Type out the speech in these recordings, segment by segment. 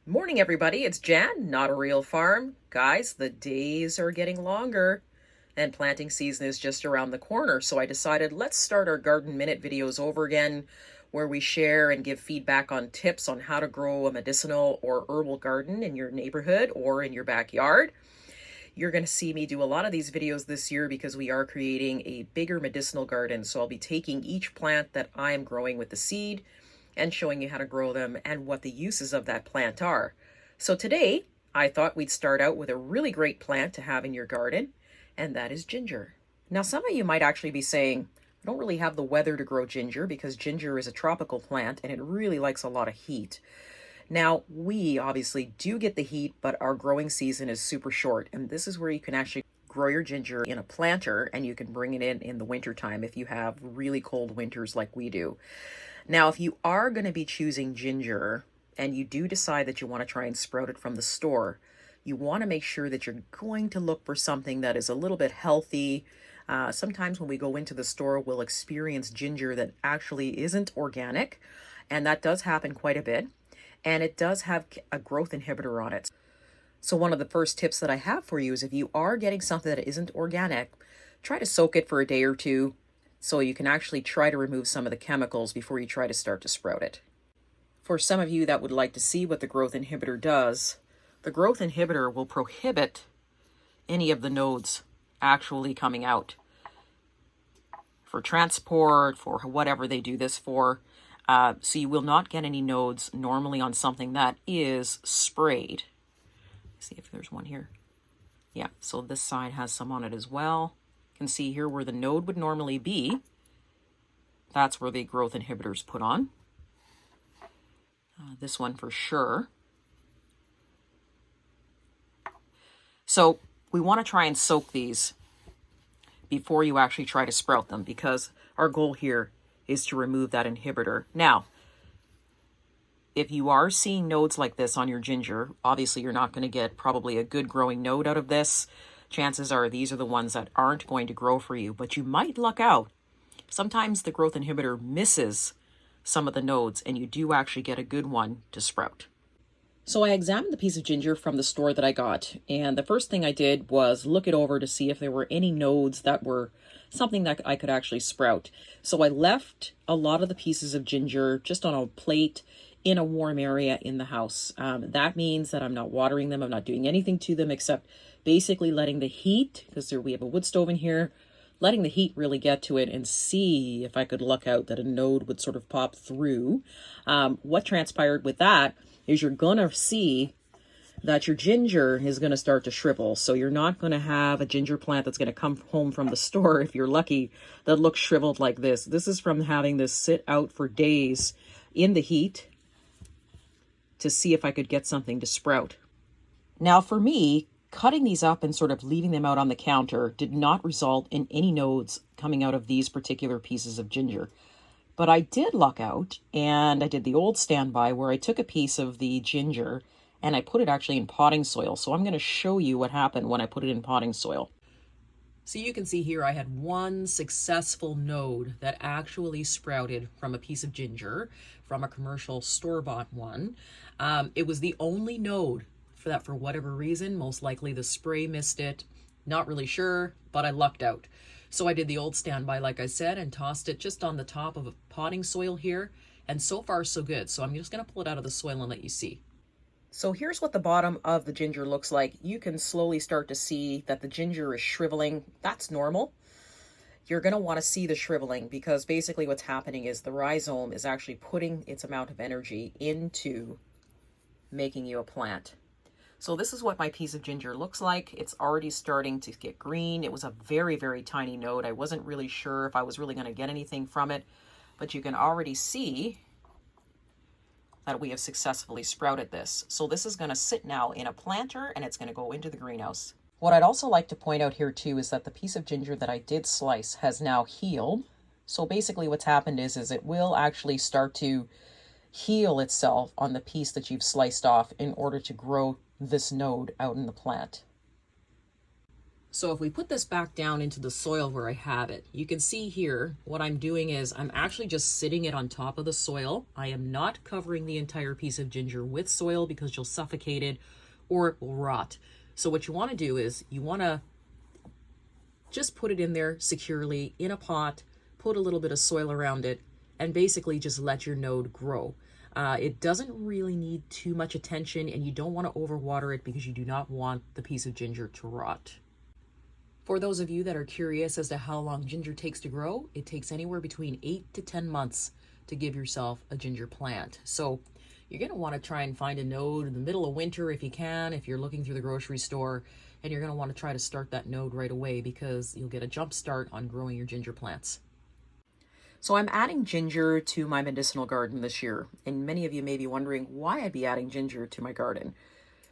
Morning, everybody. It's Jan, Not a Real Farm. Guys, the days are getting longer and planting season is just around the corner. So I decided let's start our Garden Minute videos over again, where we share and give feedback on tips on how to grow a medicinal or herbal garden in your neighborhood or in your backyard. You're going to see me do a lot of these videos this year because we are creating a bigger medicinal garden. So I'll be taking each plant that I am growing with the seed and showing you how to grow them and what the uses of that plant are. So today, I thought we'd start out with a really great plant to have in your garden, and that is ginger. Now, some of you might actually be saying, I don't really have the weather to grow ginger because ginger is a tropical plant and it really likes a lot of heat. Now, we obviously do get the heat, but our growing season is super short, and this is where you can actually grow your ginger in a planter and you can bring it in the wintertime if you have really cold winters like we do. Now, if you are going to be choosing ginger and you do decide that you want to try and sprout it from the store, you want to make sure that you're going to look for something that is a little bit healthy. Sometimes when we go into the store, we'll experience ginger that actually isn't organic, and that does happen quite a bit. And it does have a growth inhibitor on it. So one of the first tips that I have for you is if you are getting something that isn't organic, try to soak it for a day or two so you can actually try to remove some of the chemicals before you try to start to sprout it. For some of you that would like to see what the growth inhibitor does, the growth inhibitor will prohibit any of the nodes actually coming out for transport, for whatever they do this for. So you will not get any nodes normally on something that is sprayed. Let's see if there's one here. Yeah, so this side has some on it as well. You can see here where the node would normally be. That's where the growth inhibitors put on. This one for sure. So we want to try and soak these before you actually try to sprout them, because our goal here is to remove that inhibitor. Now, if you are seeing nodes like this on your ginger, obviously you're not going to get probably a good growing node out of this. Chances are these are the ones that aren't going to grow for you, but you might luck out. Sometimes the growth inhibitor misses some of the nodes and you do actually get a good one to sprout. So I examined the piece of ginger from the store that I got, and the first thing I did was look it over to see if there were any nodes that were something that I could actually sprout. So I left a lot of the pieces of ginger just on a plate in a warm area in the house. That means that I'm not watering them. I'm not doing anything to them except basically letting the heat, because we have a wood stove in here, letting the heat really get to it and see if I could luck out that a node would sort of pop through. What transpired with that is you're going to see that your ginger is going to start to shrivel. So you're not going to have a ginger plant that's going to come home from the store, if you're lucky, that looks shriveled like this. This is from having this sit out for days in the heat to see if I could get something to sprout. Now for me, cutting these up and sort of leaving them out on the counter did not result in any nodes coming out of these particular pieces of ginger. But I did luck out, and I did the old standby where I took a piece of the ginger and I put it actually in potting soil. So I'm going to show you what happened when I put it in potting soil. So you can see here I had one successful node that actually sprouted from a piece of ginger from a commercial store-bought one. It was the only node for that, for whatever reason. Most likely the spray missed it. Not really sure, but I lucked out. So I did the old standby, like I said, and tossed it just on the top of a potting soil here. And so far, so good. So I'm just going to pull it out of the soil and let you see. So here's what the bottom of the ginger looks like. You can slowly start to see that the ginger is shriveling. That's normal. You're going to want to see the shriveling because basically what's happening is the rhizome is actually putting its amount of energy into making you a plant. So this is what my piece of ginger looks like. It's already starting to get green. It was a very, very tiny node. I wasn't really sure if I was really going to get anything from it, but you can already see that we have successfully sprouted this. So this is going to sit now in a planter and it's going to go into the greenhouse. What I'd also like to point out here too is that the piece of ginger that I did slice has now healed. So basically what's happened is it will actually start to heal itself on the piece that you've sliced off in order to grow this node out in the plant. So if we put this back down into the soil where I have it, you can see here what I'm doing is I'm actually just sitting it on top of the soil. I am not covering the entire piece of ginger with soil because you'll suffocate it or it will rot. So what you want to do is you want to just put it in there securely in a pot, put a little bit of soil around it, and basically just let your node grow. It doesn't really need too much attention, and you don't want to overwater it because you do not want the piece of ginger to rot. For those of you that are curious as to how long ginger takes to grow, it takes anywhere between 8 to 10 months to give yourself a ginger plant. So you're going to want to try and find a node in the middle of winter if you can, if you're looking through the grocery store, and you're going to want to try to start that node right away because you'll get a jump start on growing your ginger plants. So I'm adding ginger to my medicinal garden this year, and many of you may be wondering why I'd be adding ginger to my garden.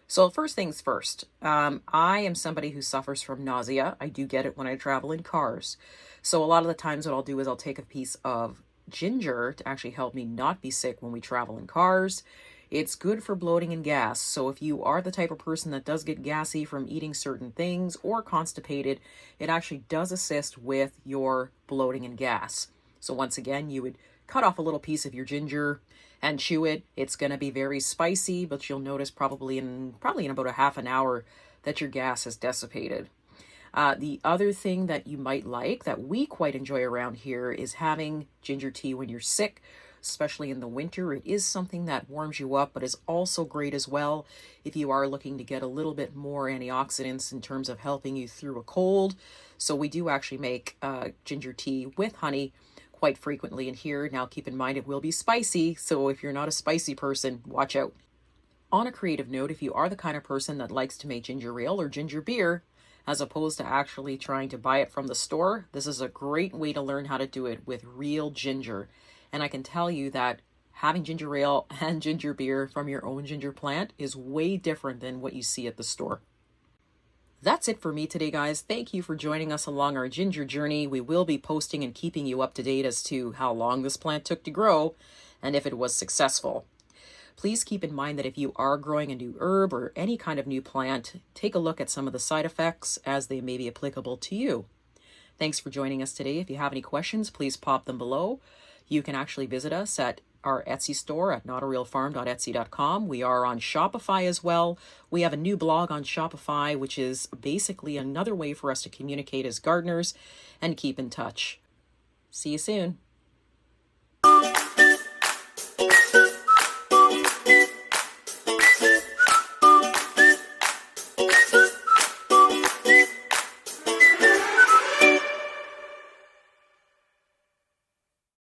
So first things first, I am somebody who suffers from nausea. I do get it when I travel in cars. So a lot of the times what I'll do is I'll take a piece of ginger to actually help me not be sick when we travel in cars. It's good for bloating and gas. So if you are the type of person that does get gassy from eating certain things or constipated, it actually does assist with your bloating and gas. So once again, you would cut off a little piece of your ginger and chew it. It's going to be very spicy, but you'll notice probably in about a half an hour that your gas has dissipated. The other thing that you might like that we quite enjoy around here is having ginger tea when you're sick, especially in the winter. It is something that warms you up, but is also great as well if you are looking to get a little bit more antioxidants in terms of helping you through a cold. So we do actually make ginger tea with honey quite frequently in here. Now keep in mind it will be spicy, so if you're not a spicy person, watch out. On a creative note, if you are the kind of person that likes to make ginger ale or ginger beer, as opposed to actually trying to buy it from the store, this is a great way to learn how to do it with real ginger. And I can tell you that having ginger ale and ginger beer from your own ginger plant is way different than what you see at the store. That's it for me today, guys. Thank you for joining us along our ginger journey. We will be posting and keeping you up to date as to how long this plant took to grow and if it was successful. Please keep in mind that if you are growing a new herb or any kind of new plant, take a look at some of the side effects as they may be applicable to you. Thanks for joining us today. If you have any questions, please pop them below. You can actually visit us at our Etsy store at notarealfarm.etsy.com. We are on Shopify as well. We have a new blog on Shopify, which is basically another way for us to communicate as gardeners and keep in touch. See you soon.